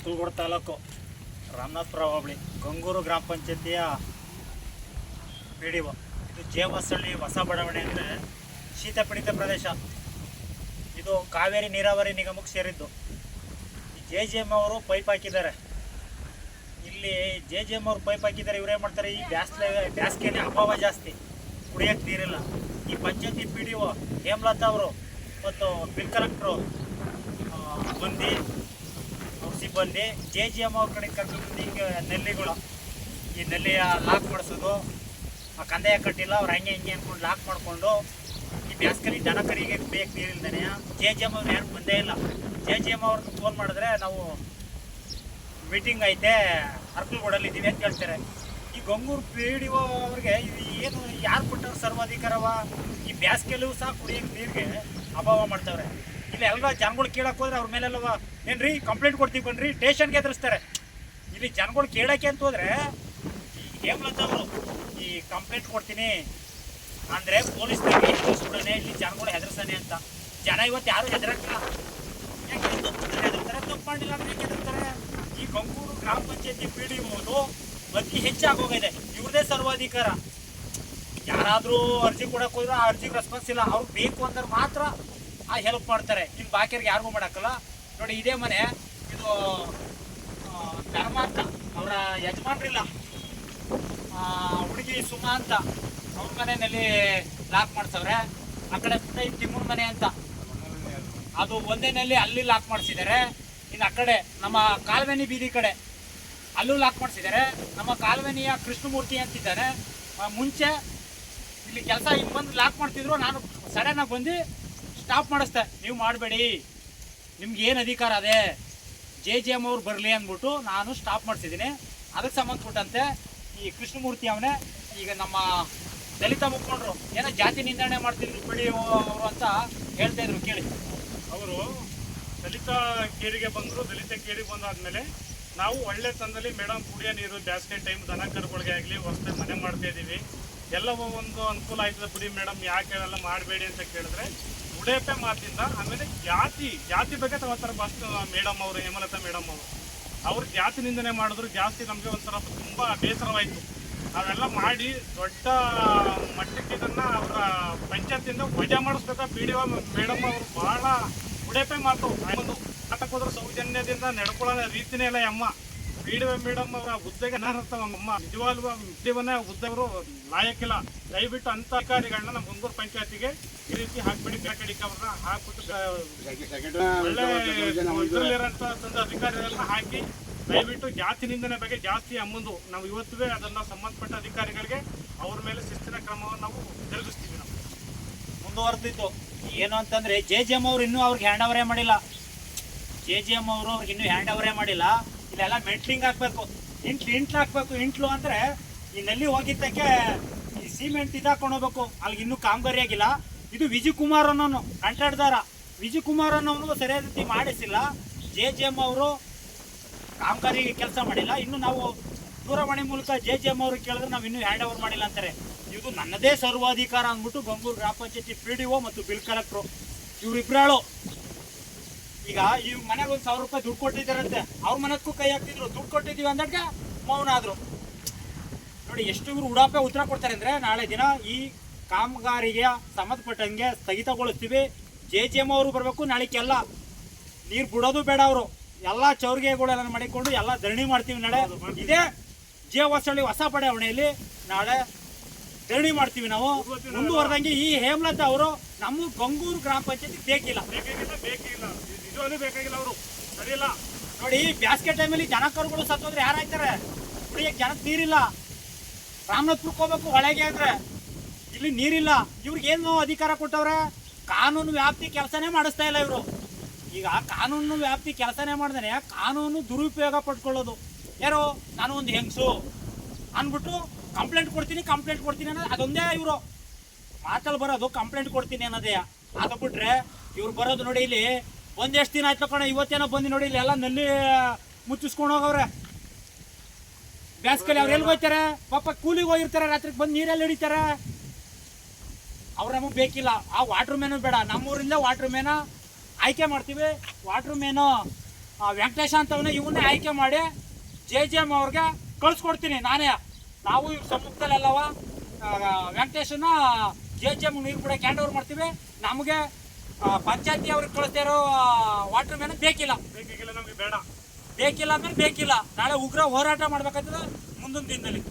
ಅರ್ಕಲ್ಗೋಡು ತಾಲೂಕು ರಾಮನಾಥಪುರ ಹೋಬಳಿ ಗಂಗೂರು ಗ್ರಾಮ ಪಂಚಾಯತಿಯ PDO. ಇದು ಜೇವಸಳ್ಳಿ ಹೊಸ ಬಡಾವಣೆ ಅಂದರೆ ಶೀತಪೀಡಿತ ಪ್ರದೇಶ. ಇದು ಕಾವೇರಿ ನೀರಾವರಿ ನಿಗಮಕ್ಕೆ ಸೇರಿದ್ದು. ಈ JJM ಅವರು ಪೈಪ್ ಹಾಕಿದ್ದಾರೆ. ಇಲ್ಲಿ JJM ಅವರು ಪೈಪ್ ಹಾಕಿದ್ದಾರೆ. ಇವರೇ ಮಾಡ್ತಾರೆ, ಈ ಬ್ಯಾಸ್ಗೆನೇ ಅಭಾವ ಜಾಸ್ತಿ, ಕುಡಿಯೋಕ್ಕೆ ನೀರಿಲ್ಲ. ಈ ಪಂಚಾಯತಿ PDO ಹೇಮಲತಾ ಅವರು ಮತ್ತು ಬಿಲ್ ಕಲೆಕ್ಟ್ರು ಬಂದು ಸಿಬ್ಬಂದಿ JJM ಅವ್ರ ಕಡೆ ಕರ್ಕೊಂಡು ಹಿಂಗೆ ನೆಲ್ಲಿಗಳು, ಈ ನೆಲ್ಲಿಯ ಲಾಕ್ ಮಾಡಿಸೋದು, ಆ ಕಂದಾಯ ಕಟ್ಟಿಲ್ಲ ಅವ್ರು ಹಂಗೆ ಹಿಂಗೆ ಅಂದ್ಕೊಂಡು ಲಾಕ್ ಮಾಡಿಕೊಂಡು ಈ ಬ್ಯಾಸ್ಕರಿ ದನ ಕರಿಗೆ ಬೇಕು ನೀರಿಲ್ದಾನೆ. JJM ಅವ್ರು ಯಾರು ಬಂದೇ ಇಲ್ಲ. JJM ಅವ್ರನ್ನ ಫೋನ್ ಮಾಡಿದ್ರೆ ನಾವು ಮೀಟಿಂಗ್ ಐತೆ ಅರ್ಕಲ್ಗೋಡಲ್ಲಿ ಇದ್ದೀವಿ ಅಂತ ಹೇಳ್ತಾರೆ. ಈ ಗಂಗೂರು PDO ಅವ್ರಿಗೆ ಏನು ಯಾರು ಕೊಟ್ಟವ್ರು ಸರ್ವಾಧಿಕಾರವ? ಈ ಬ್ಯಾಸ್ಗೆಲ್ಲೂ ಸಹ ಕುಡಿಯೋಕ್ಕೆ ನೀರಿಗೆ ಅಭಾವ ಮಾಡ್ತಾವ್ರೆ. ಇಲ್ಲಿ ಎಲ್ಲ ಜನಗಳು ಕೇಳಕ್ಕೆ ಹೋದ್ರೆ ಅವ್ರ ಮೇಲೆಲ್ಲವ ಏನ್ರಿ ಕಂಪ್ಲೇಂಟ್ ಕೊಡ್ತೀವಿ ಬನ್ರಿ ಸ್ಟೇಷನ್ಗೆ ಎದುರಿಸ್ತಾರೆ. ಇಲ್ಲಿ ಜನಗಳು ಕೇಳೋಕ್ಕೆ ಅಂತ ಹೋದ್ರೆ ಈ ಹೇಮಲತಾ ಅವರು ಈ ಕಂಪ್ಲೇಂಟ್ ಕೊಡ್ತೀನಿ ಅಂದರೆ ಪೊಲೀಸ್ನವ್ರಿಗೆ ಹೆದರಿಸ್ಬಿಡೋಣ, ಇಲ್ಲಿ ಜನಗಳು ಹೆದರ್ಸಾನೆ ಅಂತ. ಜನ ಇವತ್ತು ಯಾರು ಹೆದರಕ್ಕಿಲ್ಲ. ಯಾಕೆ ಹೆದರ್ತಾರೆ? ತಪ್ಪು ಮಾಡಿಲ್ಲ ಅಂದ್ರೆ ಯಾಕೆ ಹೆದರ್ತಾರೆ? ಈ ಗಂಗೂರು ಗ್ರಾಮ ಪಂಚಾಯತಿ PDO ಅತಿ ಹೆಚ್ಚಾಗೋಗಿದೆ. ಇವ್ರದೇ ಸರ್ವಾಧಿಕಾರ. ಯಾರಾದರೂ ಅರ್ಜಿ ಕೊಡಕ್ಕೆ ಹೋದ್ರೆ ಆ ಅರ್ಜಿಗೆ ರೆಸ್ಪಾನ್ಸ್ ಇಲ್ಲ. ಅವ್ರು ಬೇಕು ಅಂದ್ರೆ ಮಾತ್ರ ಆ ಹೆಲ್ಪ್ ಮಾಡ್ತಾರೆ. ಇನ್ನು ಬಾಕಿಯವ್ರಿಗೆ ಯಾರಿಗೂ ಮಾಡೋಕ್ಕಲ್ಲ. ನೋಡಿ, ಇದೇ ಮನೆ, ಇದು ಧರ್ಮ ಅಂತ ಅವರ ಯಜಮಾನ್ರಿಲ್ಲ, ಹುಡುಗಿ ಸುಮಾ ಅಂತ ಅವ್ರ ಮನೆಯಲ್ಲಿ ಲಾಕ್ ಮಾಡ್ಸವ್ರೆ. ಆ ಕಡೆ ತಿಮ್ಮನ ಮನೆ ಅಂತ ಅದು ಒಂದೇನಲ್ಲಿ ಅಲ್ಲಿ ಲಾಕ್ ಮಾಡಿಸಿದ್ದಾರೆ. ಇನ್ನು ಆ ಕಡೆ ನಮ್ಮ ಕಾಲ್ವೆನಿ ಬೀದಿ ಕಡೆ ಅಲ್ಲೂ ಲಾಕ್ ಮಾಡಿಸಿದ್ದಾರೆ. ನಮ್ಮ ಕಾಲ್ವೆನಿಯ ಕೃಷ್ಣಮೂರ್ತಿ ಅಂತಿದ್ದಾರೆ. ಮುಂಚೆ ಇಲ್ಲಿ ಕೆಲಸ ಇಲ್ಲಿ ಬಂದು ಲಾಕ್ ಮಾಡ್ತಿದ್ರು. ನಾನು ಸಡನ್ನಾಗಿ ಬಂದು ಸ್ಟಾಪ್ ಮಾಡಿಸ್ದೆ. ನೀವು ಮಾಡಬೇಡಿ, ನಿಮ್ಗೆ ಏನು ಅಧಿಕಾರ ಅದೇ, JJM ಅವ್ರು ಬರಲಿ ಅಂದ್ಬಿಟ್ಟು ನಾನು ಸ್ಟಾಪ್ ಮಾಡಿಸಿದ್ದೀನಿ. ಅದಕ್ಕೆ ಸಂಬಂಧಪಟ್ಟಂತೆ ಈ ಕೃಷ್ಣಮೂರ್ತಿ ಅವನೇ ಈಗ ನಮ್ಮ ದಲಿತ ಮುಖಂಡರು ಏನೋ ಜಾತಿ ನಿಂದನೆ ಮಾಡ್ತಿದ್ರು PDO ಅವರು ಅಂತ ಹೇಳ್ತಾ ಇದ್ರು. ಕೇಳಿ, ಅವರು ದಲಿತ ಕೇರಿಗೆ ಬಂದರು. ದಲಿತ ಕೇರಿಗೆ ಬಂದಾದ್ಮೇಲೆ ನಾವು ಒಳ್ಳೆ ತಂದಲ್ಲಿ ಮೇಡಮ್ ಕುಡಿಯೋ ನೀರು ಬೇಸಿಗೆ ಟೈಮ್ ದನ ಕರುಗಳಿಗೆ ಆಗಲಿ ಹೊಸದಾಗಿ ಮನೆ ಮಾಡ್ತಾ ಇದ್ದೀವಿ, ಎಲ್ಲವೂ ಒಂದು ಅನುಕೂಲ ಆಯ್ತದೆ ಬಿಡಿ ಮೇಡಮ್, ಯಾಕೆ ಎಲ್ಲ ಮಾಡಬೇಡಿ ಅಂತ ಕೇಳಿದ್ರೆ ಉಡೇಪೆ ಮಾತಿಂದ ಆಮೇಲೆ ಜಾತಿ ಬಗ್ಗೆ ತಗೋತಾರೆ ಬಸ್ ಮೇಡಮ್ ಅವರು, ಹೇಮಲತಾ ಮೇಡಮ್ ಅವರು. ಅವ್ರು ಜಾತಿ ನಿಂದನೆ ಮಾಡಿದ್ರು. ಜಾಸ್ತಿ ನಮಗೆ ಒಂಥರ ತುಂಬ ಬೇಸರವಾಯಿತು. ಅವೆಲ್ಲ ಮಾಡಿ ದೊಡ್ಡ ಮಟ್ಟಕ್ಕೆ ಇದನ್ನು ಅವರ ಪಂಚಾಯತಿಯಿಂದ ವಜಾ ಮಾಡಿಸ್ಬೇಕಾ PDO ಮೇಡಮ್ ಅವರು ಭಾಳ ಉಡೇಪೆ ಮಾತು. ಒಂದು ಆಟಕ್ಕೆ ಹೋದ್ರೆ ಸೌಜನ್ಯದಿಂದ ನಡ್ಕೊಳ್ಳೋ ರೀತಿನೇ ಇಲ್ಲ. ಅಮ್ಮ PDO ಮೇಡಮ್ ಅವರ ಹುದ್ದೆಗೆ ಅನರ್ಹತವಮ್ಮ. ನಿಜವಾಗ್ಲೂ PDOನೇ ಹುದ್ದೆವರು ಲಾಯಕ್ಕಿಲ್ಲ. ದಯವಿಟ್ಟು ಅಂಥ ಅಧಿಕಾರಿಗಳನ್ನ ನಮ್ಮ ಗಂಗೂರು ಪಂಚಾಯತಿಗೆ ಈ ರೀತಿ ಹಾಕ್ಬಿಡಿ. ಅವ್ರನ್ನ ಹಾಕ್ಬಿಟ್ಟು ಒಳ್ಳೆ ಇದರಲ್ಲಿರೋಂಥ ಅಧಿಕಾರಿಗಳನ್ನ ಹಾಕಿ ದಯವಿಟ್ಟು ಜಾತಿ ನಿಂದನೆ ಬಗ್ಗೆ ಜಾಸ್ತಿ ಅಮ್ಮಂದು ನಾವು ಇವತ್ತುವೇ ಅದನ್ನು ಸಂಬಂಧಪಟ್ಟ ಅಧಿಕಾರಿಗಳಿಗೆ ಅವ್ರ ಮೇಲೆ ಶಿಸ್ತಿನ ಕ್ರಮವನ್ನು ನಾವು ಜರುಗಿಸ್ತೀವಿ. ನಾವು ಮುಂದುವರೆದಿತ್ತು ಏನು ಅಂತಂದರೆ JJM ಅವ್ರು ಇನ್ನೂ ಅವ್ರಿಗೆ ಹ್ಯಾಂಡ್ ಓವರೇ ಮಾಡಿಲ್ಲ. JJM ಅವರು ಅವ್ರಿಗೆ ಇನ್ನೂ ಹ್ಯಾಂಡ್ ಓವರೇ ಮಾಡಿಲ್ಲ. ಇಲ್ಲೆಲ್ಲ ಮೆಟ್ಲಿಂಗ್ ಹಾಕಬೇಕು, ಇಂಟ್ಲು ಹಾಕಬೇಕು. ಇಂಟ್ಲು ಅಂದರೆ ಈ ನಲ್ಲಿ ಹೋಗಿದ್ದಕ್ಕೆ ಈ ಸಿಮೆಂಟ್ ಇದಾಕೊಂಡು ಹೋಗ್ಬೇಕು. ಅಲ್ಲಿಗೆ ಇನ್ನೂ ಕಾಮಗಾರಿ ಆಗಿಲ್ಲ. ಇದು ವಿಜಯಕುಮಾರ್ ಅನ್ನೋನು ಕಾಂಟ್ರಾಕ್ಟ್ದಾರ. ವಿಜಯಕುಮಾರ್ ಅನ್ನೋನು ಸರಿಯಾದ ರೀತಿ ಮಾಡಿಸಿಲ್ಲ. JJM ಅವರು ಕಾಮಗಾರಿ ಕೆಲಸ ಮಾಡಿಲ್ಲ. ಇನ್ನು ನಾವು ದೂರವಾಣಿ ಮೂಲಕ JJM ಅವ್ರಿಗೆ ಕೇಳಿದ್ರೆ ನಾವು ಇನ್ನೂ ಹ್ಯಾಂಡ್ ಓವರ್ ಮಾಡಿಲ್ಲ ಅಂತಾರೆ. ಇದು ನನ್ನದೇ ಸರ್ವಾಧಿಕಾರ ಅಂದ್ಬಿಟ್ಟು ಗಂಗೂರು ಗ್ರಾಮ ಪಂಚಾಯತಿ PDO ಮತ್ತು ಬಿಲ್ ಕಲೆಕ್ಟ್ರು ಇವರಿಬ್ಬರಾಳು ಈಗ ಈ ಮನೆಗೆ ಒಂದು 1000 ರೂಪಾಯಿ ದುಡ್ಡು ಕೊಟ್ಟಿದ್ದಾರಂತೆ. ಅವ್ರ ಮನೆಗೂ ಕೈ ಹಾಕ್ತಿದ್ರು. ದುಡ್ಡು ಕೊಟ್ಟಿದ್ದೀವಿ ಅಂದಾಗ ಮೌನ ಆದರು. ನೋಡಿ ಎಷ್ಟು ಇವರು ಉಡಾಪೆ ಉತ್ತರ ಕೊಡ್ತಾರೆ ಅಂದರೆ, ನಾಳೆ ದಿನ ಈ ಕಾಮಗಾರಿಗೆ ಸಂಬಂಧಪಟ್ಟಂಗೆ ಸ್ಥಗಿತಗೊಳಿಸ್ತೀವಿ. JJM ಅವರು ಬರಬೇಕು. ನಾಳೆಗೆಲ್ಲ ನೀರು ಬಿಡೋದು ಬೇಡ. ಅವರು ಎಲ್ಲ ಚೌರಿಗೆಗಳೆಲ್ಲ ಮಾಡಿಕೊಂಡು ಎಲ್ಲ ಧರಣಿ ಮಾಡ್ತೀವಿ. ನಾಳೆ ಇದೇ ಜೇವಸಳ್ಳಿ ಹೊಸ ಬಡಾವಣೆಯಲ್ಲಿ ನಾಳೆ ಧರಣಿ ಮಾಡ್ತೀವಿ. ನಾವು ಮುಂದುವರೆದಂಗೆ ಈ ಹೇಮಲತಾ ಅವರು ನಮ್ಮ ಗಂಗೂರು ಗ್ರಾಮ ಪಂಚಾಯತಿ ಬೇಕಿಲ್ಲ. ನಿಜವಾಗ್ಲೂ ಬೇಕಾಗಿಲ್ಲ. ಅವರು ಸರಿಯಿಲ್ಲ. ನೋಡಿ, ಬ್ಯಾಸ್ಗೆ ಟೈಮಲ್ಲಿ ಜನ ಕರುಗಳು ಸತ್ತೋದ್ರೆ ಯಾರಾಯ್ತಾರೆ? ಕುಡಿಯೋಕ್ಕೆ ಜನಕ್ಕೆ ನೀರಿಲ್ಲ. ರಾಮನಾಥಪುರಕ್ಕೆ ಹೋಗ್ಬೇಕು ಹೊಳೆಗೆ ಆದರೆ ಇಲ್ಲಿ ನೀರಿಲ್ಲ. ಇವ್ರಿಗೇನು ಅಧಿಕಾರ ಕೊಟ್ಟವ್ರೆ? ಕಾನೂನು ವ್ಯಾಪ್ತಿ ಕೆಲಸನೇ ಮಾಡಿಸ್ತಾ ಇಲ್ಲ ಇವರು. ಈಗ ಕಾನೂನು ವ್ಯಾಪ್ತಿ ಕೆಲಸನೇ ಮಾಡಿದ್ರೆ ಕಾನೂನು ದುರುಪಯೋಗ ಪಡ್ಕೊಳ್ಳೋದು. ಯಾರೋ ನಾನು ಒಂದು ಹೆಂಗಸು ಅಂದ್ಬಿಟ್ಟು ಕಂಪ್ಲೇಂಟ್ ಕೊಡ್ತೀನಿ ಅನ್ನೋದು ಅದೊಂದೇ ಇವರು ಮಾತಲ್ಲಿ ಬರೋದು. ಕಂಪ್ಲೇಂಟ್ ಕೊಡ್ತೀನಿ ಅನ್ನೋದೇ. ಅದು ಬಿಟ್ರೆ ಇವ್ರು ಬರೋದು ನೋಡಿ, ಇಲ್ಲಿ ಒಂದೆಷ್ಟು ದಿನ ಆಯ್ತು ಕಣ, ಇವತ್ತೇನೋ ಬಂದು ನೋಡಿ ಇಲ್ಲಿ ಎಲ್ಲ ನಲ್ಲಿ ಮುಚ್ಚಿಸ್ಕೊಂಡು ಹೋಗವ್ರೆ. ಬ್ಯಾಸ್ಗೆಲ್ಲಿ ಅವ್ರು ಎಲ್ಲಿ ಹೋಗ್ತಾರೆ? ಪಾಪ ಕೂಲಿಗೆ ಹೋಗಿರ್ತಾರೆ, ರಾತ್ರಿಗೆ ಬಂದು ನೀರೆಲ್ಲ ಹಿಡಿತಾರೆ. ಅವ್ರು ನಮಗೆ ಬೇಕಿಲ್ಲ. ಆ ವಾಟ್ರ್ ಮ್ಯಾನು ಬೇಡ. ನಮ್ಮೂರಿಂದ ವಾಟ್ರ್ ಮ್ಯಾನ ಆಯ್ಕೆ ಮಾಡ್ತೀವಿ. ವಾಟ್ರ್ ಮ್ಯಾನು ವೆಂಕಟೇಶ ಅಂತವನ್ನ ಇವನ್ನೇ ಆಯ್ಕೆ ಮಾಡಿ JJM ಅವ್ರಿಗೆ ಕಳಿಸ್ಕೊಡ್ತೀನಿ ನಾನೇ. ನಾವು ಇವ್ರ ಸಮ್ಮುಖದಲ್ಲೆಲ್ಲವ ವೆಂಕಟೇಶನ್ನ JJM ನೀರು ಕೂಡ ಕ್ಯಾಂಡ್ ಓವರ್ ಮಾಡ್ತೀವಿ. ನಮಗೆ ಪಂಚಾಯತಿ ಅವ್ರಿಗೆ ಕಳಿಸ್ತಾ ಇರೋ ವಾಟರ್ ಮ್ಯಾನ್ ಬೇಕಿಲ್ಲ ನಮಗೆ ಬೇಡ. ಬೇಕಿಲ್ಲ ಅಂದ್ರೆ ಬೇಕಿಲ್ಲ. ನಾಳೆ ಉಗ್ರ ಹೋರಾಟ ಮಾಡ್ಬೇಕಾದ್ರೆ ಮುಂದಿನ ದಿನದಲ್ಲಿ